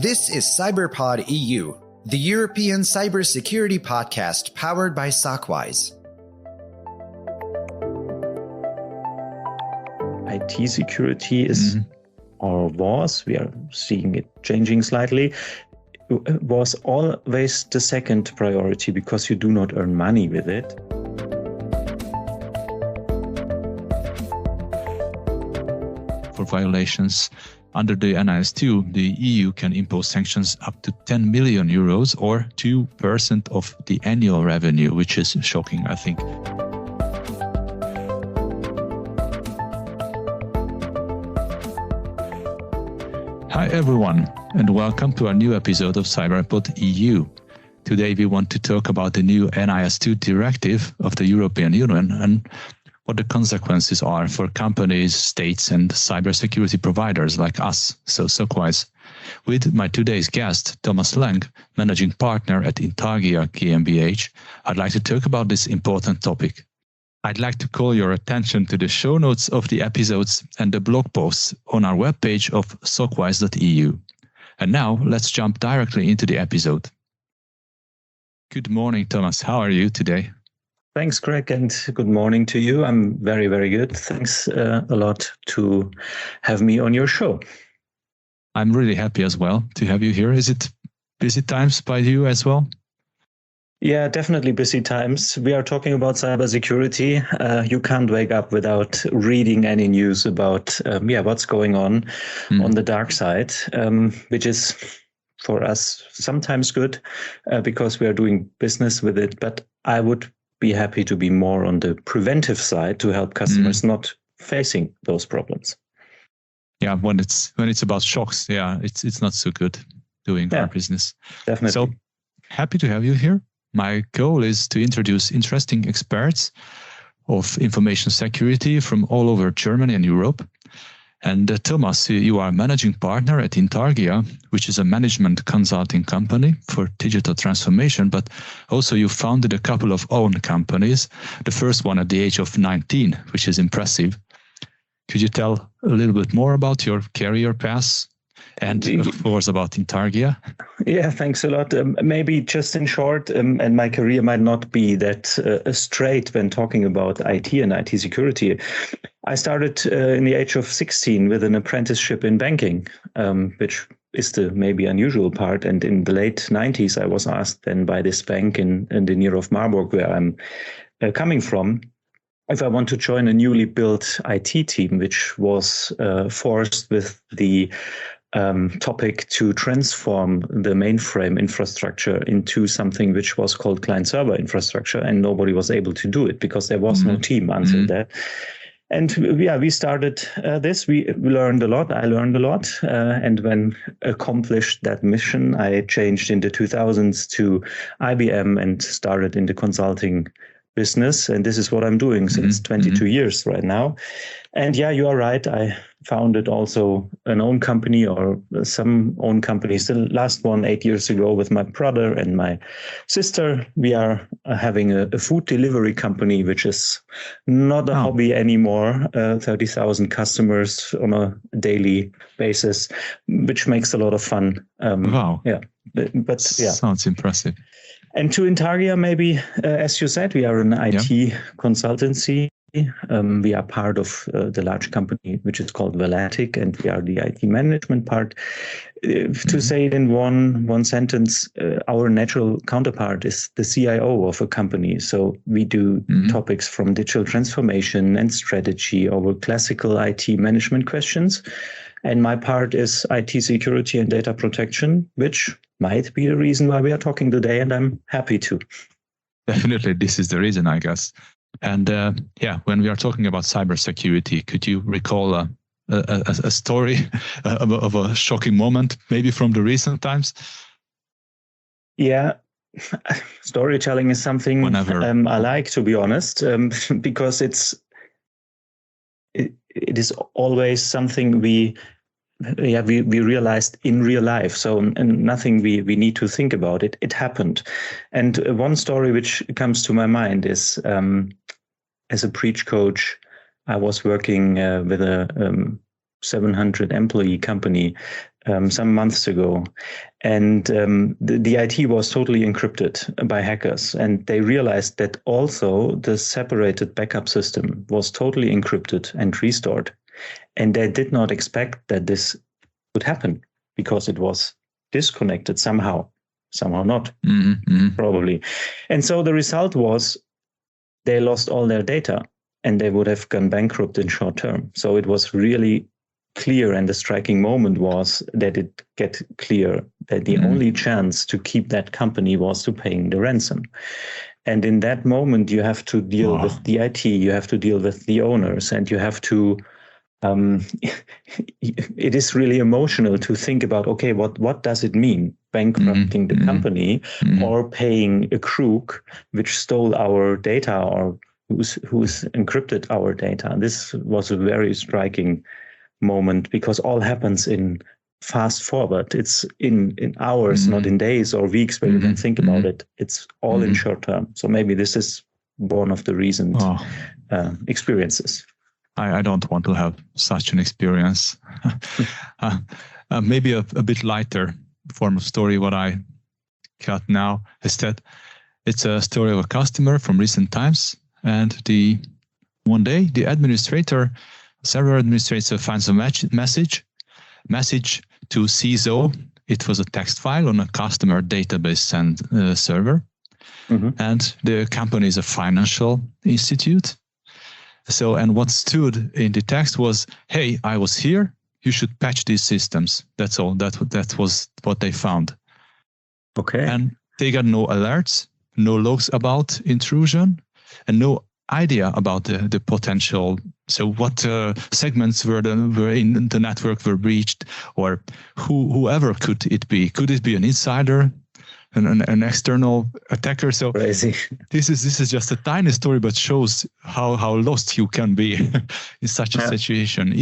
This is CyberPod EU, the European cybersecurity podcast powered by Sockwise. IT security is, or was, we are seeing it changing slightly, was always the second priority because you do not earn money with it. For violations under the NIS2, the EU can impose sanctions up to 10 million euros or 2% of the annual revenue, which is shocking, I think. Hi everyone, and welcome to our new episode of CyberPod EU. Today we want to talk about the new NIS2 directive of the European Union and what the consequences are for companies, states, and cybersecurity providers like us, so Sockwise. With my today's guest, Thomas Lanfgg, Managing Partner at Intargia GmbH, I'd like to talk about this important topic. I'd like to call your attention to the show notes of the episodes and the blog posts on our webpage of sockwise.eu. And now let's jump directly into the episode. Good morning, Thomas. How are you today? Thanks, Greg, and good morning to you. I'm very, very good. Thanks a lot to have me on your show. I'm really happy as well to have you here. Is it busy times by you as well? Yeah, definitely busy times. We are talking about cybersecurity. You can't wake up without reading any news about what's going on the dark side, which is for us sometimes good because we are doing business with it. But I would be happy to be more on the preventive side to help customers not facing those problems. Yeah, when it's about shocks, it's not so good doing our business. Definitely. So happy to have you here. My goal is to introduce interesting experts of information security from all over Germany and Europe. And Thomas, you are managing partner at Intargia, which is a management consulting company for digital transformation, but also you founded a couple of own companies, the first one at the age of 19, which is impressive. Could you tell a little bit more about your career path and, of course, about Intargia? Yeah, thanks a lot. Maybe just in short, and my career might not be that straight when talking about IT and IT security. I started in the age of 16 with an apprenticeship in banking, which is the maybe unusual part. And in the late 90s, I was asked then by this bank in the near of Marburg, where I'm coming from, if I want to join a newly built IT team, which was forced with the topic to transform the mainframe infrastructure into something which was called client-server infrastructure, and nobody was able to do it because there was no team until that. And we started this. We learned a lot. I learned a lot. And when accomplished that mission, I changed in the 2000s to IBM and started in the consulting business. And this is what I'm doing since 22 years right now. And yeah, you are right. I founded also an own company or some own companies. The last one 8 years ago with my brother and my sister. We are having a food delivery company, which is not a hobby anymore. 30,000 customers on a daily basis, which makes a lot of fun. Wow. Yeah. But yeah. Sounds impressive. And to Intargia, maybe, as you said, we are an IT consultancy. We are part of the large company, which is called Lanfgg, and we are the IT management part. To say it in one sentence, our natural counterpart is the CIO of a company. So we do topics from digital transformation and strategy over classical IT management questions. And my part is IT security and data protection, which might be the reason why we are talking today, and I'm happy to. Definitely, this is the reason, I guess. And when we are talking about cybersecurity, could you recall a story of a shocking moment, maybe from the recent times? Yeah, storytelling is something I like, to be honest, because it is always something we realized in real life. So nothing we need to think about it. It happened. And one story which comes to my mind is as a breach coach, I was working with a 700 employee company some months ago, and the IT was totally encrypted by hackers, and they realized that also the separated backup system was totally encrypted and restored, and they did not expect that this would happen because it was disconnected somehow not, probably. And so the result was they lost all their data and they would have gone bankrupt in short term. So it was really clear, and the striking moment was that it get clear that the only chance to keep that company was to paying the ransom. And in that moment, you have to deal with the IT, you have to deal with the owners, and you have to it is really emotional to think about, okay, what does it mean bankrupting the company or paying a crook which stole our data or who's encrypted our data? This was a very striking moment because all happens in fast forward. It's in hours, not in days or weeks where you can think about it. It's all in short term. So maybe this is one of the recent experiences. I don't want to have such an experience. Maybe a bit lighter form of story. What I got now is that it's a story of a customer from recent times. And one day, the server administrator finds a message to CISO. It was a text file on a customer database server. And the company is a financial institute. So, and what stood in the text was, hey, I was here. You should patch these systems. That's all. That was what they found. Okay. And they got no alerts, no logs about intrusion, and no idea about the potential. So what segments were in the network were breached, or whoever could it be? Could it be an insider? An external attacker? So crazy. This is just a tiny story, but shows how lost you can be in such a situation.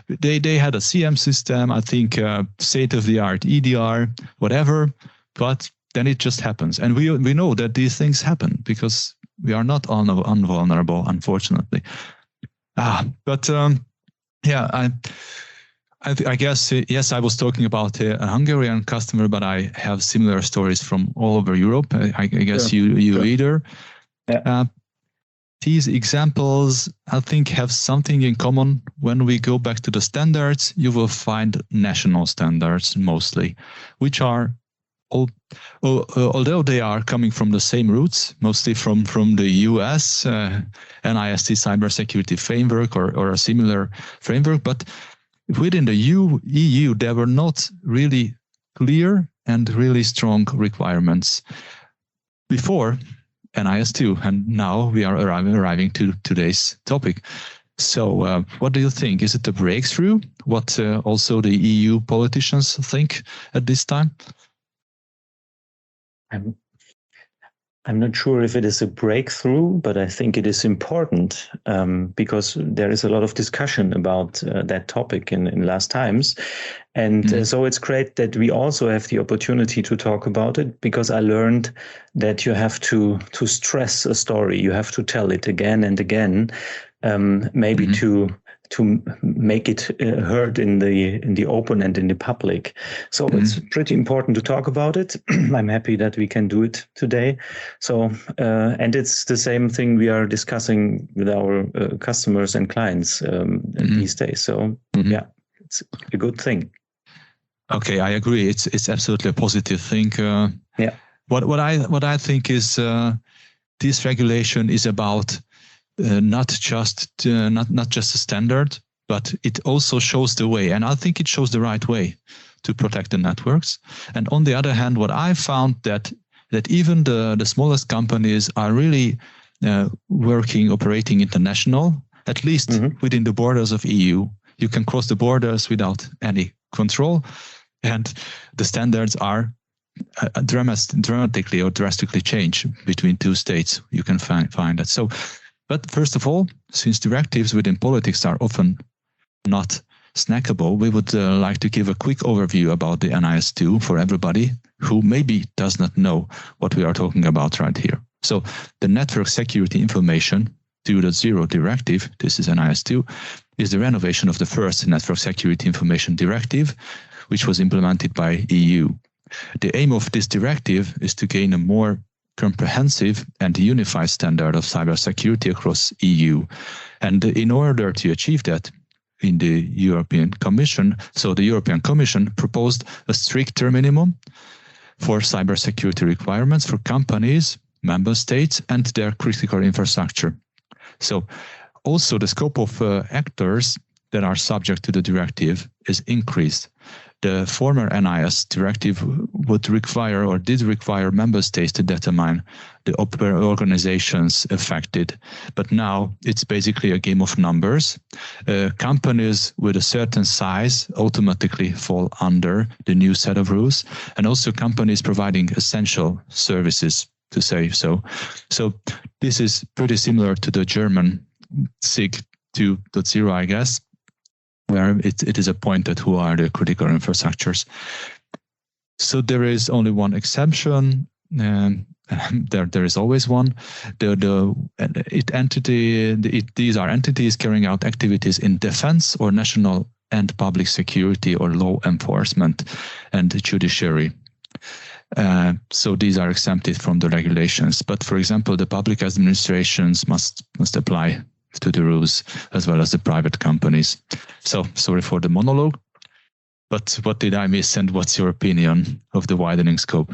They had a CM system, I think, state of the art EDR, whatever, but then it just happens, and we know that these things happen because we are not invulnerable, unfortunately. I guess, yes, I was talking about a Hungarian customer, but I have similar stories from all over Europe. I guess you either. Yeah. These examples, I think, have something in common. When we go back to the standards, you will find national standards mostly, which are, although they are coming from the same roots, mostly from the US, NIS cybersecurity framework or a similar framework, but within the EU, there were not really clear and really strong requirements before NIS2, and now we are arriving to today's topic. So what do you think? Is it a breakthrough? What also the EU politicians think at this time? I'm not sure if it is a breakthrough, but I think it is important because there is a lot of discussion about that topic in last times. And so it's great that we also have the opportunity to talk about it, because I learned that you have to stress a story. You have to tell it again and again, maybe to make it heard in the open and in the public. So it's pretty important to talk about it. I'm happy that we can do it today. So, and it's the same thing we are discussing with our customers and clients these days. So yeah, it's a good thing. Okay, I agree. It's absolutely a positive thing. Yeah. What I think is this regulation is about not just a standard, but it also shows the way, and I think it shows the right way to protect the networks. And on the other hand, what I found that even the smallest companies are really operating international, at least within the borders of EU. You can cross the borders without any control, and the standards are dramatically or drastically change between two states. You can find that. So. But first of all, since directives within politics are often not snackable, we would like to give a quick overview about the NIS2 for everybody who maybe does not know what we are talking about right here. So the Network Security Information 2.0 Directive, this is NIS2, is the renovation of the first Network Security Information Directive, which was implemented by EU. The aim of this directive is to gain a more comprehensive and unified standard of cybersecurity across EU. And in order to achieve that, in the European Commission, so the European Commission proposed a stricter minimum for cybersecurity requirements for companies, member states, and their critical infrastructure. So also the scope of actors that are subject to the directive is increased. The former NIS directive would require or did require member states to determine the organizations affected. But now it's basically a game of numbers. Companies with a certain size automatically fall under the new set of rules, and also companies providing essential services, to say so. So this is pretty similar to the German SIG 2.0, I guess, where it is appointed who are the critical infrastructures. So there is only one exception, and there is always one. These are entities carrying out activities in defense or national and public security or law enforcement and judiciary. So these are exempted from the regulations. But for example, the public administrations must apply to the rules, as well as the private companies. So sorry for the monologue, but what did I miss, and what's your opinion of the widening scope?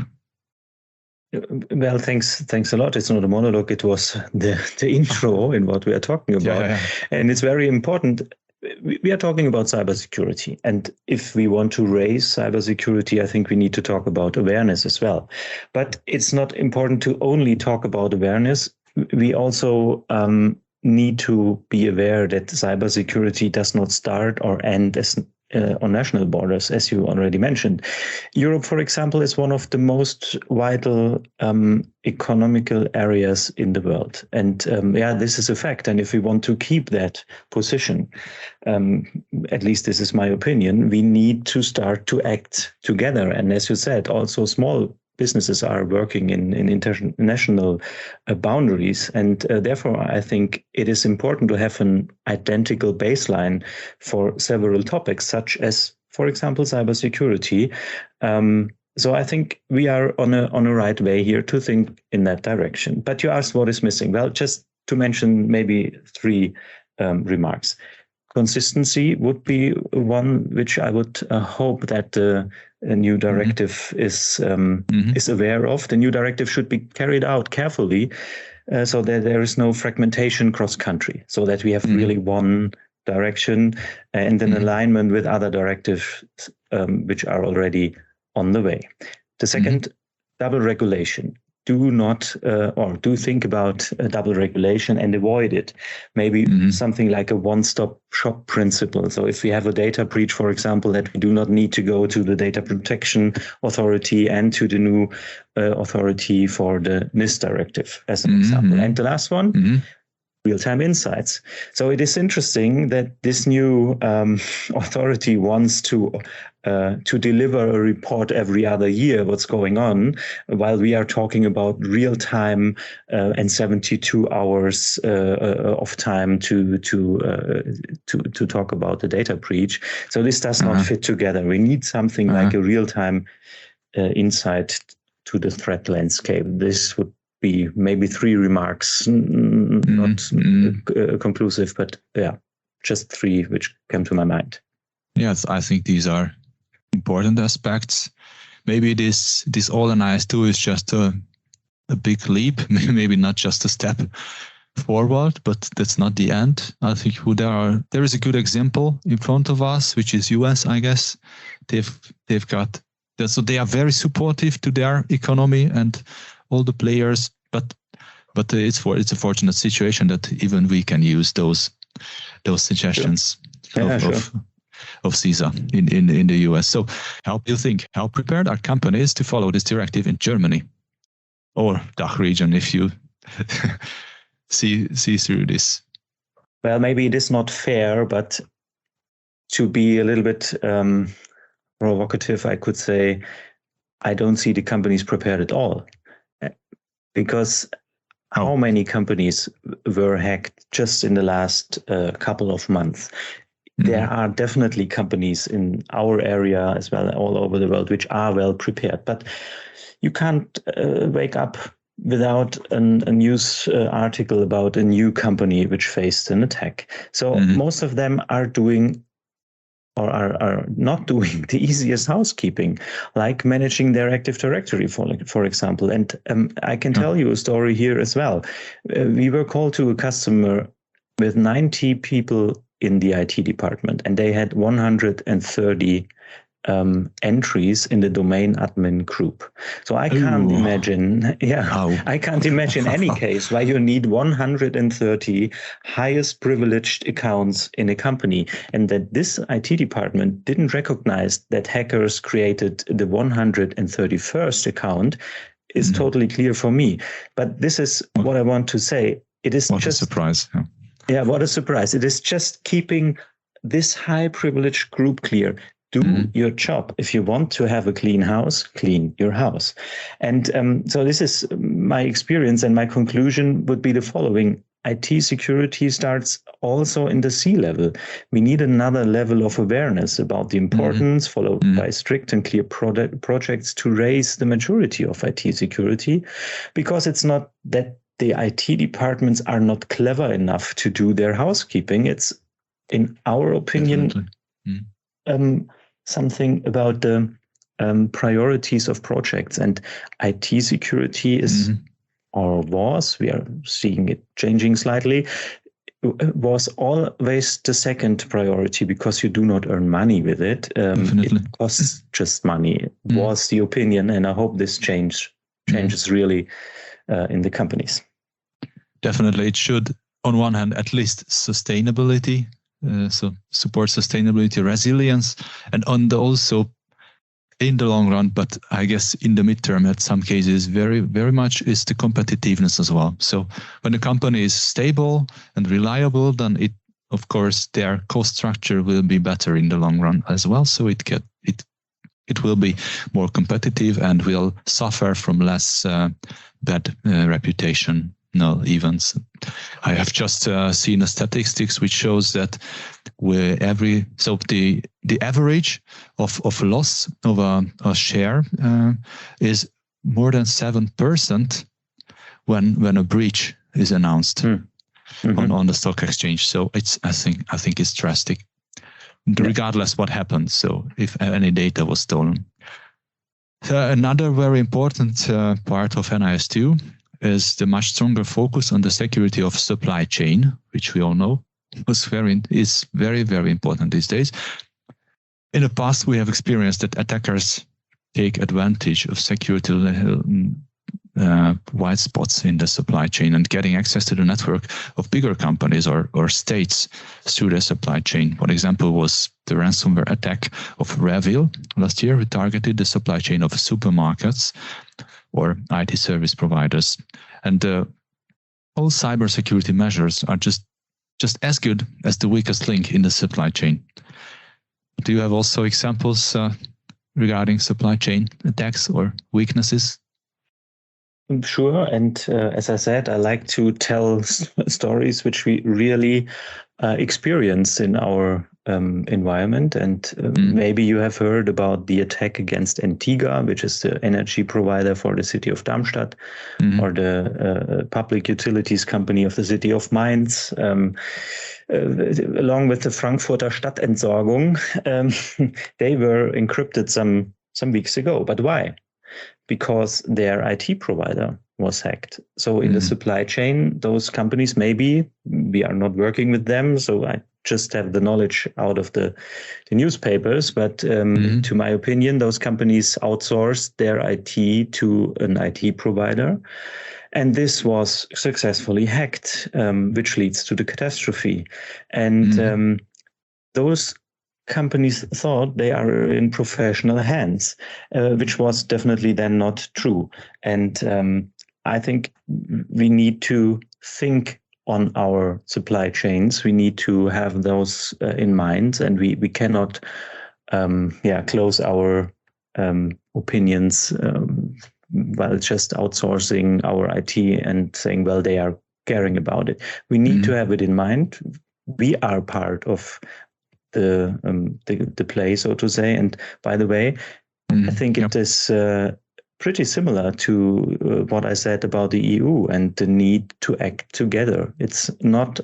Well, thanks a lot. It's not a monologue, it was the intro in what we are talking about. Yeah. And it's very important. We are talking about cybersecurity, and if we want to raise cybersecurity, I think we need to talk about awareness as well. But it's not important to only talk about awareness. We also need to be aware that cybersecurity does not start or end on national borders, as you already mentioned. Europe, for example, is one of the most vital economical areas in the world. And this is a fact. And if we want to keep that position, at least this is my opinion, we need to start to act together. And as you said, also small businesses are working in international boundaries. And therefore, I think it is important to have an identical baseline for several topics, such as, for example, cybersecurity. So I think we are on a right way here to think in that direction. But you asked what is missing. Well, just to mention maybe three remarks. Consistency would be one which I would hope that a new directive is aware of. The new directive should be carried out carefully so that there is no fragmentation cross-country, so that we have really one direction and an alignment with other directives which are already on the way. The second, double regulation. Do not do think about double regulation and avoid it. Maybe something like a one-stop shop principle. So if we have a data breach, for example, that we do not need to go to the data protection authority and to the new authority for the NIS directive, as an example. And the last one, real-time insights. So it is interesting that this new authority wants to deliver a report every other year, what's going on, while we are talking about real-time and 72 hours of time to talk about the data breach. So this does not fit together. We need something like a real-time insight to the threat landscape. This would be maybe three remarks, not conclusive, but just three which came to my mind. Yes, I think these are important aspects. Maybe this all NIS2 is just a big leap, maybe not just a step forward, but that's not the end. I think there is a good example in front of us, which is US, I guess. They've got so they are very supportive to their economy and all the players, but it's a fortunate situation that even we can use those suggestions of CISA in the US. So how do you think, how prepared are companies to follow this directive in Germany or DACH region if you see through this? Well, maybe it is not fair, but to be a little bit provocative, I could say I don't see the companies prepared at all. Because how many companies were hacked just in the last couple of months? there are definitely companies in our area as well, all over the world, which are well prepared. But you can't wake up without a news article about a new company which faced an attack. So most of them are doing or are not doing the easiest housekeeping, like managing their Active Directory, for example. And I can tell you a story here as well. We were called to a customer with 90 people in the IT department, and they had 130 entries in the domain admin group. So I can't imagine, I can't imagine any case why you need 130 highest privileged accounts in a company, and that this IT department didn't recognize that hackers created the 131st account is totally clear for me. But this is what I want to say. It is what just a surprise. Yeah, what a surprise. It is just keeping this high privileged group clear. Do your job. If you want to have a clean house, clean your house. And so this is my experience, and my conclusion would be the following. IT security starts also in the C-level. We need another level of awareness about the importance, followed by strict and clear projects to raise the maturity of IT security, because it's not that the IT departments are not clever enough to do their housekeeping. It's, in our opinion, something about the priorities of projects, and IT security is or was, we are seeing it changing slightly, was always the second priority, because you do not earn money with it. It costs just money, was the opinion, and I hope this changes really in the companies. Definitely, it should, on one hand, at least sustainability, so support sustainability, resilience, and also in the long run, but I guess in the midterm, at some cases, very, very much is the competitiveness as well. So when a company is stable and reliable, then it, of course, their cost structure will be better in the long run as well. So it will be more competitive and will suffer from less bad reputation. Events. I have just seen a statistics which shows that the average of loss of a share is more than 7% when a breach is announced on the stock exchange. So I think it's drastic, regardless what happens. So if any data was stolen. Another very important part of NIS2 is the much stronger focus on the security of supply chain, which we all know is very, very important these days. In the past, we have experienced that attackers take advantage of security white spots in the supply chain and getting access to the network of bigger companies or states through the supply chain. One example was the ransomware attack of Revil last year. We targeted the supply chain of supermarkets or IT service providers. And all cybersecurity measures are just as good as the weakest link in the supply chain. Do you have also examples regarding supply chain attacks or weaknesses? Sure. And as I said, I like to tell stories which we really experience in our environment. And maybe you have heard about the attack against Intargia, which is the energy provider for the city of Darmstadt, or the public utilities company of the city of Mainz, along with the Frankfurter Stadtentsorgung. They were encrypted some weeks ago. But why? Because their IT provider was hacked. So in the supply chain, those companies, maybe we are not working with them, so I just have the knowledge out of the newspapers. But to my opinion, those companies outsourced their IT to an IT provider. And this was successfully hacked, which leads to the catastrophe. And those companies thought they are in professional hands, which was definitely then not true. And I think we need to think on our supply chains. We need to have those in mind, and we cannot close our opinions while just outsourcing our IT and saying, well, they are caring about it. We need to have it in mind. We are part of the play, so to say. And by the way, I think it is pretty similar to what I said about the EU and the need to act together. It's not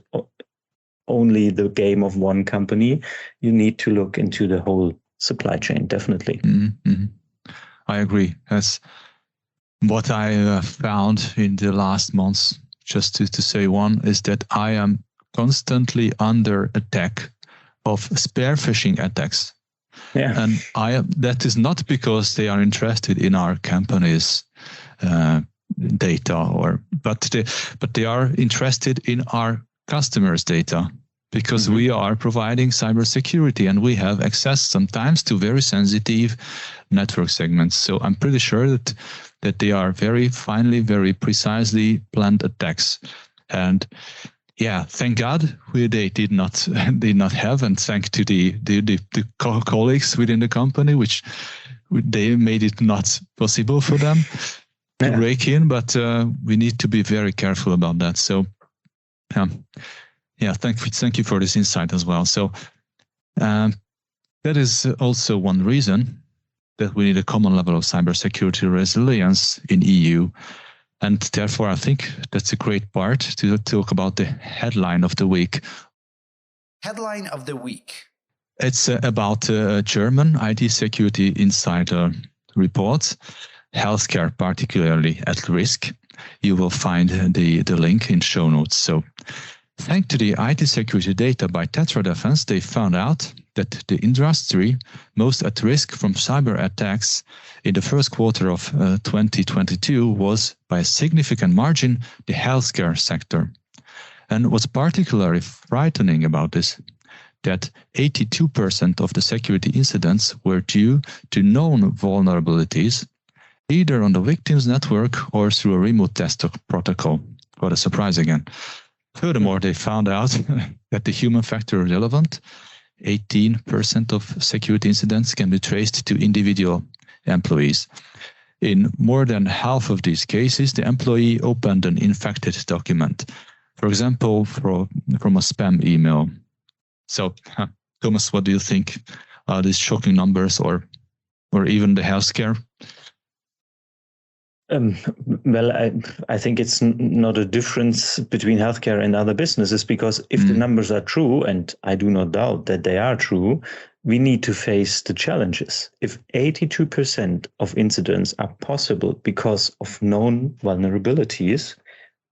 only the game of one company. You need to look into the whole supply chain, definitely. Mm-hmm. I agree. That's what I found in the last months, just to say one, is that I am constantly under attack of spear phishing attacks. Yeah. And that is not because they are interested in our company's data, but they are interested in our customers' data, because we are providing cybersecurity and we have access sometimes to very sensitive network segments. So I'm pretty sure that they are very finely, very precisely planned attacks. And yeah, thank God they did not have, and thanks to the colleagues within the company, which they made it not possible for them to break in. But we need to be very careful about that. So thank you for this insight as well. So that is also one reason that we need a common level of cybersecurity resilience in EU. And therefore, I think that's a great part to talk about the headline of the week. Headline of the week. It's about German IT security insider reports, healthcare particularly at risk. You will find the link in show notes. So thanks to the IT security data by Tetra Defense, they found out that the industry most at risk from cyber attacks in the first quarter of 2022 was, by a significant margin, the healthcare sector. And what's particularly frightening about this, that 82% of the security incidents were due to known vulnerabilities, either on the victim's network or through a remote test protocol. What a surprise again. Furthermore, they found out that the human factor relevant, 18% of security incidents can be traced to individual employees. In more than half of these cases, the employee opened an infected document, for example, from a spam email. So, Thomas, what do you think? Are these shocking numbers, or even the healthcare? Well, I think it's not a difference between healthcare and other businesses, because if the numbers are true, and I do not doubt that they are true, we need to face the challenges. If 82% of incidents are possible because of known vulnerabilities,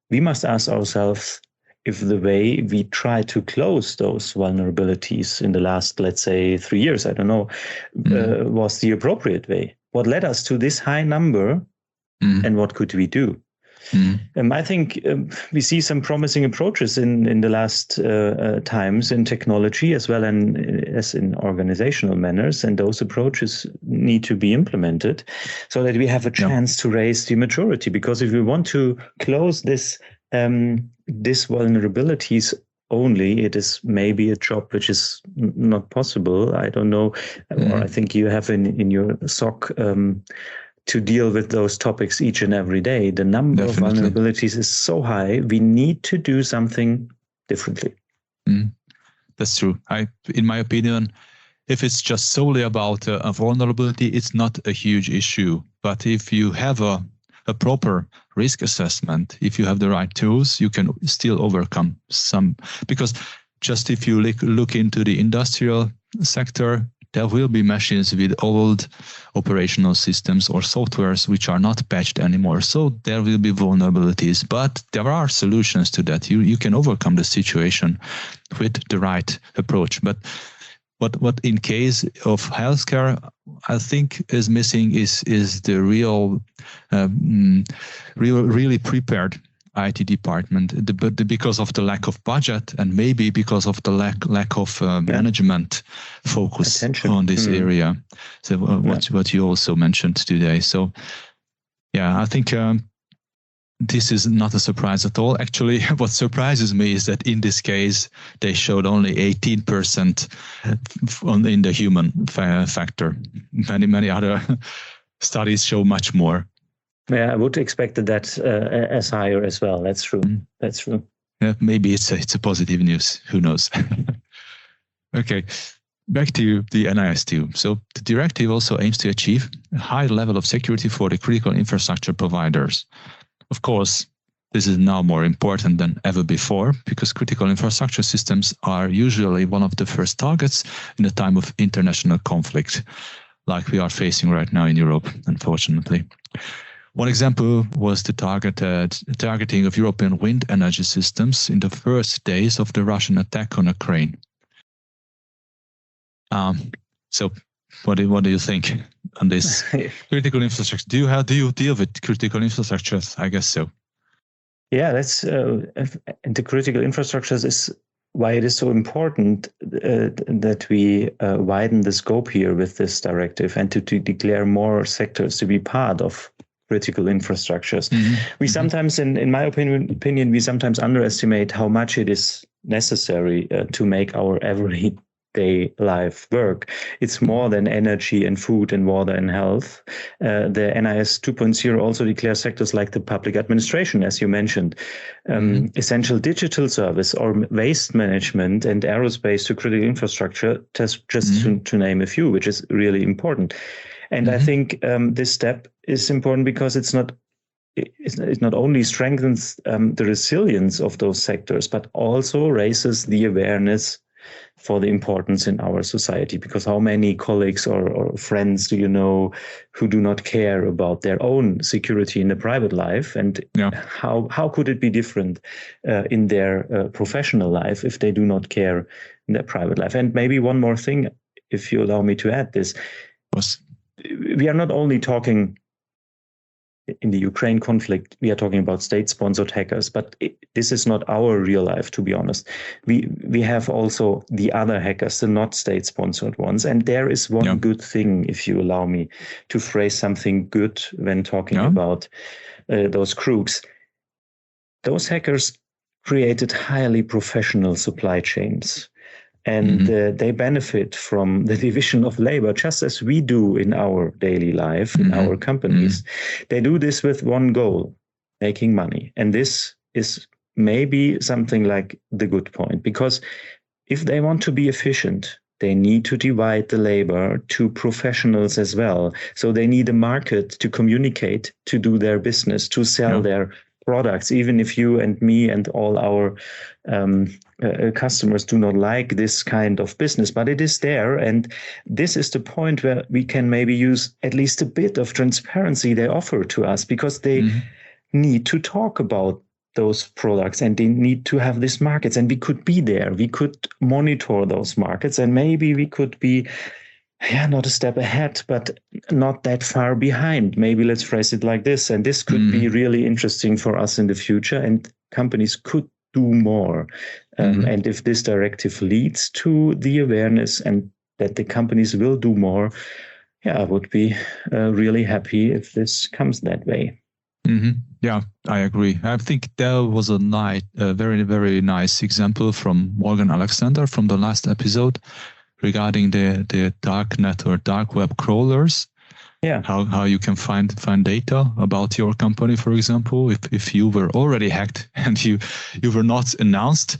we must ask ourselves if the way we try to close those vulnerabilities in the last, let's say, 3 years, I don't know, was the appropriate way. What led us to this high number? And what could we do? I think we see some promising approaches in the last times in technology as well as in organizational manners, and those approaches need to be implemented so that we have a chance to raise the maturity. Because if we want to close this vulnerabilities only, it is maybe a job which is not possible. I don't know, or I think you have in your SOC to deal with those topics each and every day. The number of vulnerabilities is so high. We need to do something differently. That's true. In my opinion, if it's just solely about a vulnerability, it's not a huge issue. But if you have a proper risk assessment, if you have the right tools, you can still overcome some. Because just if you look into the industrial sector, there will be machines with old operational systems or softwares which are not patched anymore. So there will be vulnerabilities, but there are solutions to that. You can overcome the situation with the right approach. But what in case of healthcare, I think is missing is the really prepared IT department, because of the lack of budget and maybe because of the lack of management focus on this area. So what you also mentioned today. So I think this is not a surprise at all. Actually, what surprises me is that in this case, they showed only 18% in the human factor. Many other studies show much more. Yeah, I would expect that as higher as well. That's true. That's true. Yeah, maybe it's a positive news. Who knows? Okay. back to the NIS2. So the directive also aims to achieve a high level of security for the critical infrastructure providers. Of course, this is now more important than ever before because critical infrastructure systems are usually one of the first targets in a time of international conflict, like we are facing right now in Europe, unfortunately. One example was the targeting of European wind energy systems in the first days of the Russian attack on Ukraine. So what do you think on this? Critical infrastructure. How do you deal with critical infrastructures? I guess so. Yeah, that's the critical infrastructures is why it is so important that we widen the scope here with this directive and to declare more sectors to be part of critical infrastructures. Mm-hmm. We sometimes, in my opinion, we sometimes underestimate how much it is necessary to make our everyday life work. It's more than energy and food and water and health. The NIS 2.0 also declares sectors like the public administration, as you mentioned, essential digital service or waste management and aerospace to critical infrastructure, just to name a few, which is really important. And I think this step is important because it not only strengthens the resilience of those sectors, but also raises the awareness for the importance in our society. Because how many colleagues or friends do you know who do not care about their own security in the private life? And how could it be different in their professional life if they do not care in their private life? And maybe one more thing, if you allow me to add this. We are not only talking in the Ukraine conflict, we are talking about state-sponsored hackers, but this is not our real life, to be honest. We have also the other hackers, the not state-sponsored ones. And there is one good thing, if you allow me to phrase something good when talking about those crooks. Those hackers created highly professional supply chains. And they benefit from the division of labor, just as we do in our daily life, in our companies. They do this with one goal, making money. And this is maybe something like the good point, because if they want to be efficient, they need to divide the labor to professionals as well. So they need a market to communicate, to do their business, to sell their products, even if you and me and all our customers do not like this kind of business, but it is there. And this is the point where we can maybe use at least a bit of transparency they offer to us, because they need to talk about those products and they need to have these markets. And we could be there. We could monitor those markets, and maybe we could be not a step ahead, but not that far behind. Maybe let's phrase it like this. And this could be really interesting for us in the future, and companies could do more. And if this directive leads to the awareness and that the companies will do more, I would be really happy if this comes that way. Yeah, I agree. I think there was a very, very nice example from Morgan Alexander from the last episode regarding the dark net or dark web crawlers. Yeah, how you can find data about your company, for example, if you were already hacked and you were not announced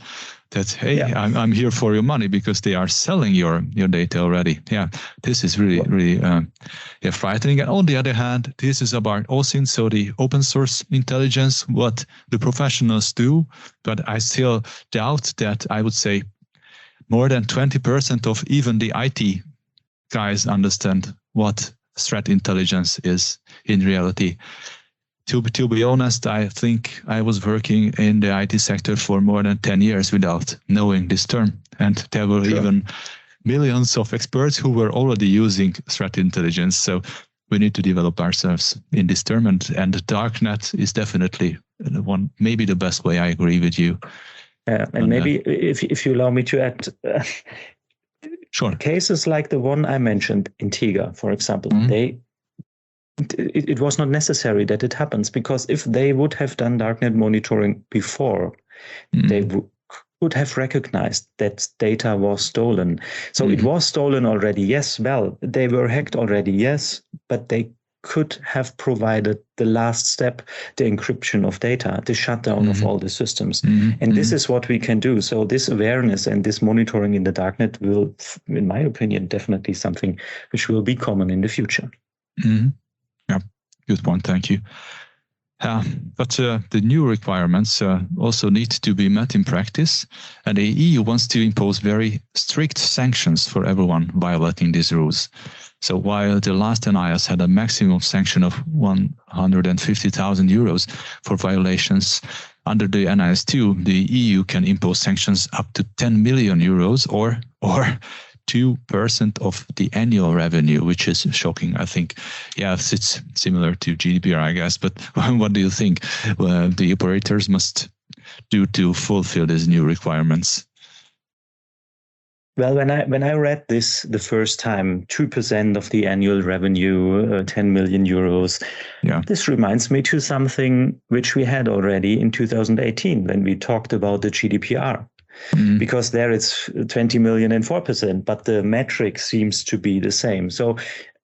that, hey, I'm here for your money, because they are selling your data already. Yeah, this is really frightening. And on the other hand, this is about OSINT, so the open source intelligence, what the professionals do. But I still doubt that, I would say, more than 20% of even the IT guys understand what threat intelligence is in reality. To be honest, I think I was working in the IT sector for more than 10 years without knowing this term. And there were even millions of experts who were already using threat intelligence. So we need to develop ourselves in this term. And the darknet is definitely maybe the best way. I agree with you. And maybe if you allow me to add, sure. Cases like the one I mentioned, Intargia, for example, it was not necessary that it happens, because if they would have done darknet monitoring before, they would have recognized that data was stolen. So it was stolen already, yes. Well, they were hacked already, yes, but they could have provided the last step, the encryption of data, the shutdown of all the systems. And this is what we can do. So this awareness and this monitoring in the darknet will, in my opinion, definitely something which will be common in the future. Yeah, good point. Thank you. But the new requirements also need to be met in practice, and the EU wants to impose very strict sanctions for everyone violating these rules. So while the last NIS had a maximum sanction of 150,000 euros for violations, under the NIS2, the EU can impose sanctions up to 10 million euros or 2% of the annual revenue, which is shocking. I think, yes, it's similar to GDPR, I guess. But what do you think the operators must do to fulfill these new requirements? Well, when I read this the first time, 2% of the annual revenue, 10 million euros, this reminds me to something which we had already in 2018 when we talked about the GDPR. Because there it's 20 million and 4%, but the metric seems to be the same. So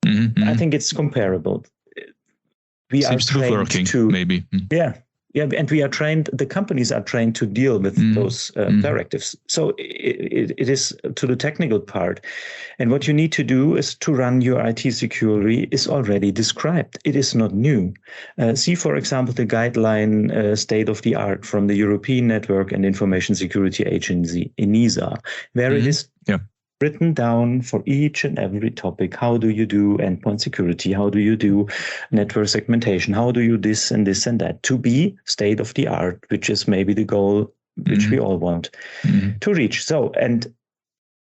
I think it's comparable. We seems are trained working, to maybe. Yeah, and we are trained, the companies are trained to deal with those directives. So it is to the technical part. And what you need to do is to run your IT security is already described. It is not new. See, for example, the guideline state of the art from the European Network and Information Security Agency, ENISA, where it is written down for each and every topic. How do you do endpoint security? How do you do network segmentation? How do you this and this and that? To be state of the art, which is maybe the goal which we all want to reach. So, and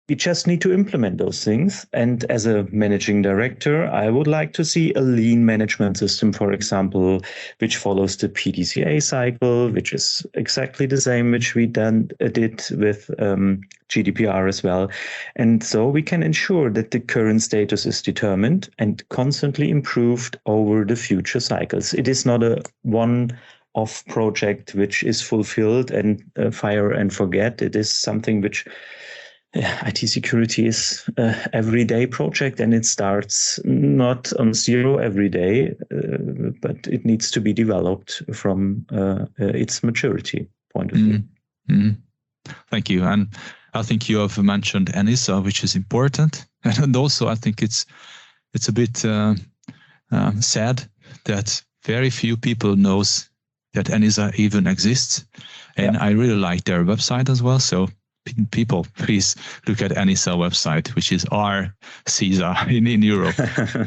we just need to implement those things. And as a managing director, I would like to see a lean management system, for example, which follows the PDCA cycle, which is exactly the same which we did with GDPR as well. And so we can ensure that the current status is determined and constantly improved over the future cycles. It is not a one-off project which is fulfilled and fire and forget. It is something which IT security is an everyday project, and it starts not on zero every day, but it needs to be developed from its maturity point of view. Thank you. And I think you have mentioned NIS, which is important. And also I think it's a bit sad that very few people knows that NIS even exists. And I really like their website as well. So people, please look at NISA website, which is our CISA in Europe.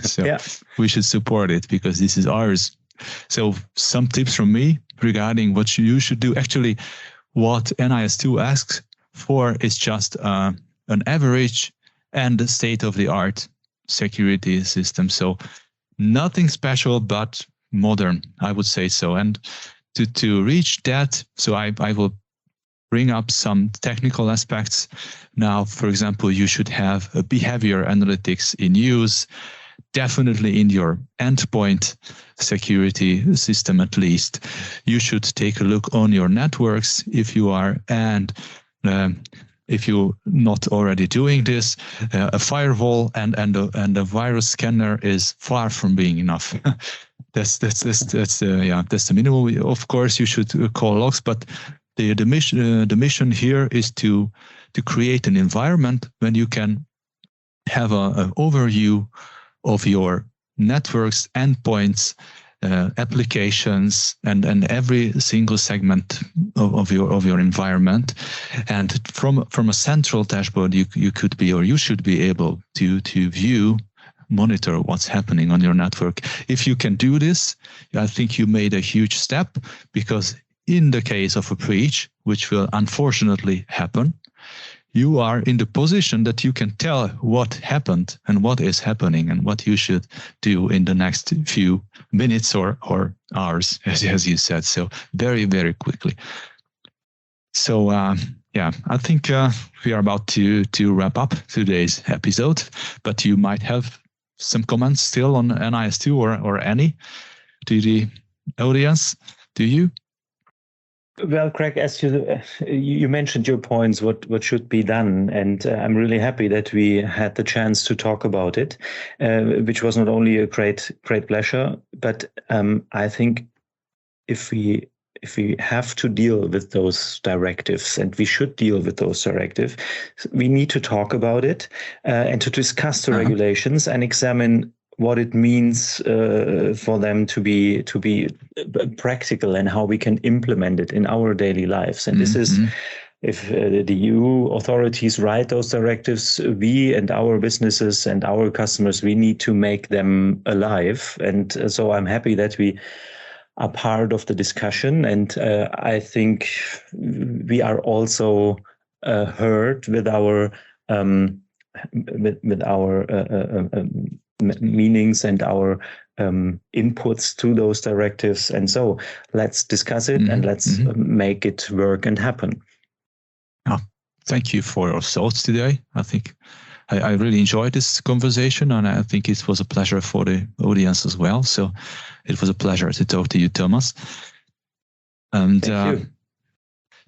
So we should support it because this is ours. So some tips from me regarding what you should do. Actually, what NIS2 asks for is just an average and state-of-the-art security system. So nothing special, but modern, I would say so. And to reach that, so I will bring up some technical aspects. Now, for example, you should have a behavior analytics in use, definitely in your endpoint security system at least. You should take a look on your networks if you are, and if you're not already doing this, a firewall and a virus scanner is far from being enough. That's the minimum. Of course, you should call logs, but the mission here is to create an environment when you can have an overview of your networks, endpoints, applications, and every single segment of your environment. And from a central dashboard, you could be, or you should be able to monitor what's happening on your network. If you can do this, I think you made a huge step, because in the case of a breach, which will unfortunately happen, you are in the position that you can tell what happened and what is happening and what you should do in the next few minutes or hours, as you said. So very, very quickly. So I think we are about to wrap up today's episode, but you might have some comments still on NIS2 or any to the audience. Do you? Well, Craig, as you mentioned your points, what should be done, and I'm really happy that we had the chance to talk about it, which was not only a great pleasure, but I think if we have to deal with those directives, and we should deal with those directives, we need to talk about it and to discuss the regulations and examine what it means for them to be practical and how we can implement it in our daily lives. And this is, if the EU authorities write those directives, we and our businesses and our customers, we need to make them alive. And so I'm happy that we are part of the discussion. And I think we are also heard with our meanings and our inputs to those directives. And so let's discuss it and let's make it work and happen. Thank you for your thoughts today. I think I really enjoyed this conversation, and I think it was a pleasure for the audience as well. So it was a pleasure to talk to you, Thomas. And Thank you.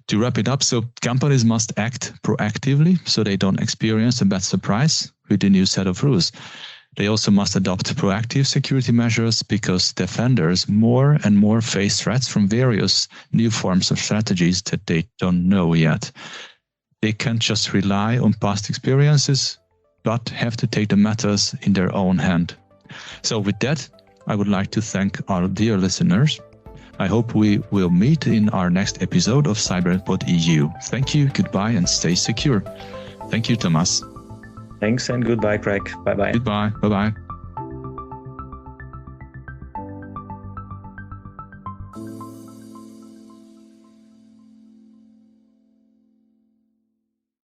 To wrap it up, so companies must act proactively so they don't experience a bad surprise with the new set of rules. They also must adopt proactive security measures because defenders more and more face threats from various new forms of strategies that they don't know yet. They can't just rely on past experiences, but have to take the matters in their own hand. So with that, I would like to thank our dear listeners. I hope we will meet in our next episode of Cybersecurity EU. Thank you, goodbye, and stay secure. Thank you, Thomas. Thanks and goodbye, Craig. Bye-bye. Goodbye. Bye-bye.